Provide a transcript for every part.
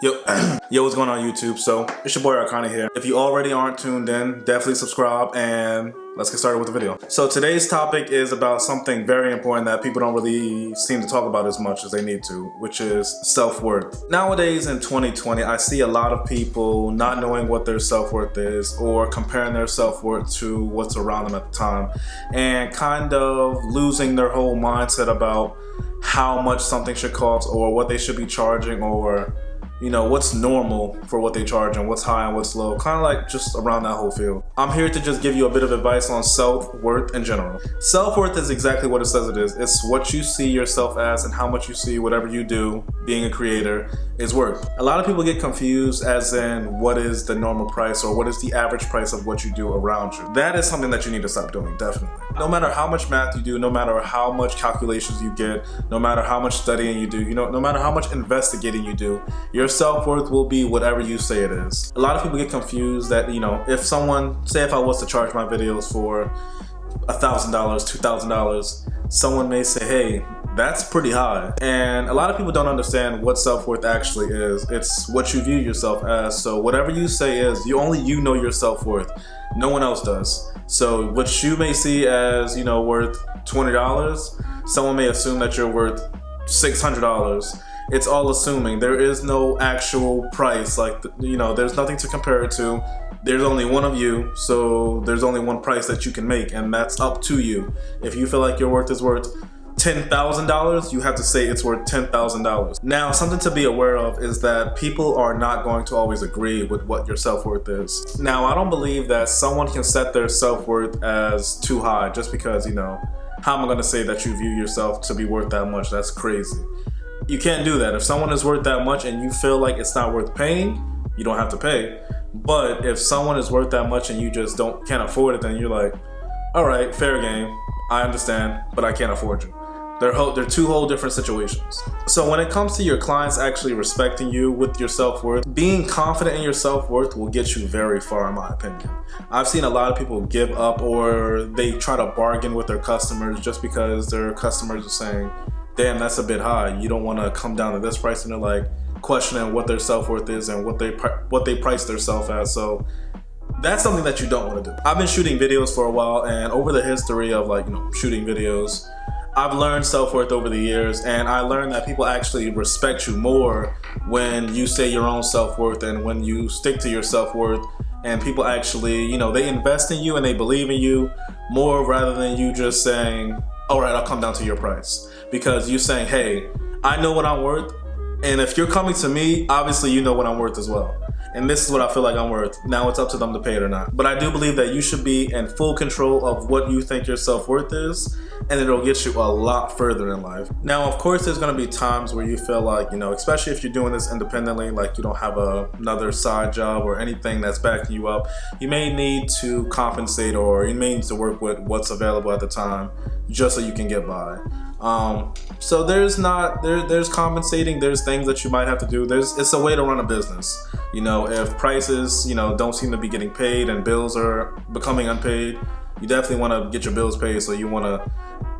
Yo, yo, what's going on YouTube? So, it's your boy Arcana here. If you already aren't tuned in, definitely subscribe and let's get started with the video. So today's topic is about something very important that people don't really seem to talk about as much as they need to, which is self-worth. Nowadays in 2020, I see a lot of people not knowing what their self-worth is or comparing their self-worth to what's around them at the time and kind of losing their whole mindset about how much something should cost or what they should be charging or what's normal for what they charge and what's high and what's low, kind of like just around that whole field. I'm here to just give you a bit of advice on self-worth in general. Self-worth is exactly what it says it is. It's what you see yourself as and how much you see whatever you do, being a creator, is worth. A lot of people get confused as in what is the normal price or what is the average price of what you do around you. That is something that you need to stop doing, definitely. No matter how much math you do, no matter how much calculations you get, no matter how much studying you do, no matter how much investigating you do, your self-worth will be whatever you say it is. A lot of people get confused that, if someone, say if I was to charge my videos for $1,000, $2,000, someone may say, hey, that's pretty high. And a lot of people don't understand what self-worth actually is. It's what you view yourself as. So whatever you say is, only you know your self-worth. No one else does. So what you may see as, worth $20, someone may assume that you're worth $600. It's all assuming. There is no actual price. Like, there's nothing to compare it to. There's only one of you, so there's only one price that you can make, and that's up to you. If you feel like your worth is worth $10,000, you have to say it's worth $10,000. Now, something to be aware of is that people are not going to always agree with what your self-worth is. Now, I don't believe that someone can set their self-worth as too high just because, how am I going to say that you view yourself to be worth that much? That's crazy. You can't do that. If someone is worth that much and you feel like it's not worth paying, you don't have to pay. But if someone is worth that much and you just can't afford it, then you're like, all right, fair game. I understand, but I can't afford you. They're two whole different situations. So when it comes to your clients actually respecting you with your self-worth, being confident in your self-worth will get you very far, in my opinion. I've seen a lot of people give up or they try to bargain with their customers just because their customers are saying, damn, that's a bit high. You don't want to come down to this price, and they're like questioning what their self-worth is and what they price their self as. So that's something that you don't want to do. I've been shooting videos for a while, and over the history of shooting videos, I've learned self-worth over the years, and I learned that people actually respect you more when you say your own self-worth and when you stick to your self-worth, and people actually, they invest in you and they believe in you more rather than you just saying, all right, I'll come down to your price. Because you're saying, hey, I know what I'm worth, and if you're coming to me, obviously you know what I'm worth as well. And this is what I feel like I'm worth. Now it's up to them to pay it or not. But I do believe that you should be in full control of what you think your self-worth is, and it'll get you a lot further in life. Now, of course, there's gonna be times where you feel like, especially if you're doing this independently, like you don't have another side job or anything that's backing you up, you may need to compensate or you may need to work with what's available at the time just so you can get by. So there's compensating, there's things that you might have to do. It's a way to run a business. If prices, don't seem to be getting paid and bills are becoming unpaid, you definitely want to get your bills paid, so you want to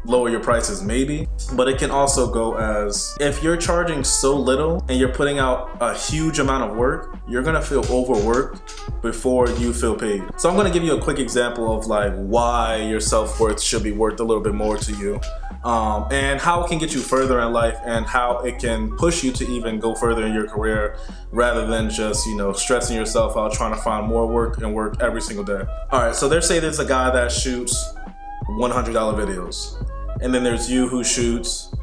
lower your prices maybe. But it can also go as, if you're charging so little and you're putting out a huge amount of work, you're gonna feel overworked before you feel paid. So I'm gonna give you a quick example of why your self-worth should be worth a little bit more to you. And how it can get you further in life and how it can push you to even go further in your career rather than just, stressing yourself out trying to find more work and work every single day. All right, so there's a guy that shoots $100 videos, and then there's you who shoots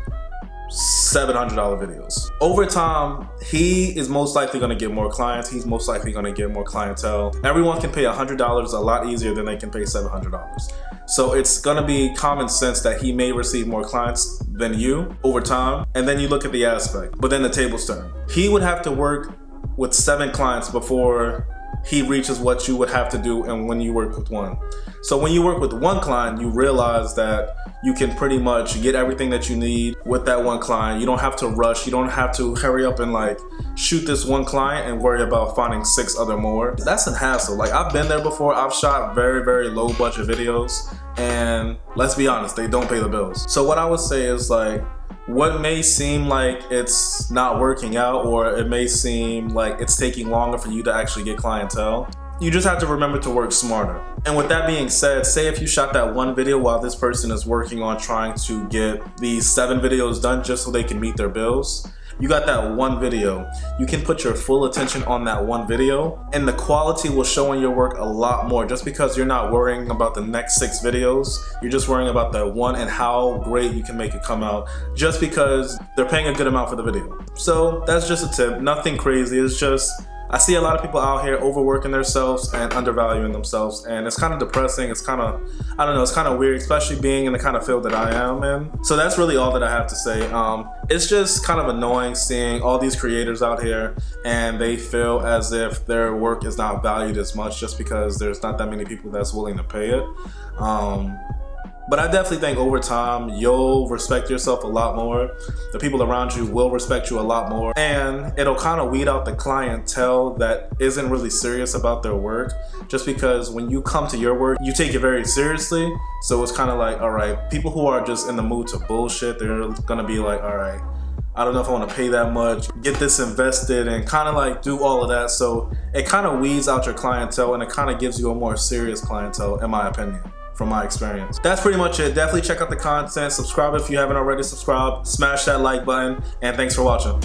$700 videos. Over time, he is most likely going to get more clients. He's most likely going to get more clientele. Everyone can pay $100 a lot easier than they can pay $700. So it's going to be common sense that he may receive more clients than you over time. And then you look at the aspect, but then the tables turn. He would have to work with 7 clients before he reaches what you would have to do and when you work with one. So when you work with one client, you realize that you can pretty much get everything that you need with that one client. You don't have to rush. You don't have to hurry up and shoot this one client and worry about finding 6 other more. That's a hassle. I've been there before. I've shot very, very low budget videos, and let's be honest, they don't pay the bills. So what I would say is what may seem like it's not working out, or it may seem like it's taking longer for you to actually get clientele, you just have to remember to work smarter. And with that being said, say if you shot that one video while this person is working on trying to get these 7 videos done just so they can meet their bills. You got that one video. You can put your full attention on that one video, and the quality will show in your work a lot more, just because you're not worrying about the next 6 videos. You're just worrying about that one and how great you can make it come out, just because they're paying a good amount for the video. So that's just a tip, nothing crazy. It's just, I see a lot of people out here overworking themselves and undervaluing themselves, and it's kind of depressing. It's kind of, I don't know, it's kind of weird, especially being in the kind of field that I am in. So that's really all that I have to say. It's just kind of annoying seeing all these creators out here and they feel as if their work is not valued as much just because there's not that many people that's willing to pay it. But I definitely think over time, you'll respect yourself a lot more. The people around you will respect you a lot more. And it'll kind of weed out the clientele that isn't really serious about their work. Just because when you come to your work, you take it very seriously. So it's kind of like, all right, people who are just in the mood to bullshit, they're gonna be like, all right, I don't know if I want to pay that much, get this invested, and kind of like do all of that. So it kind of weeds out your clientele, and it kind of gives you a more serious clientele, in my opinion. From my experience. That's pretty much it. Definitely check out the content. Subscribe if you haven't already subscribed. Smash that like button. And thanks for watching.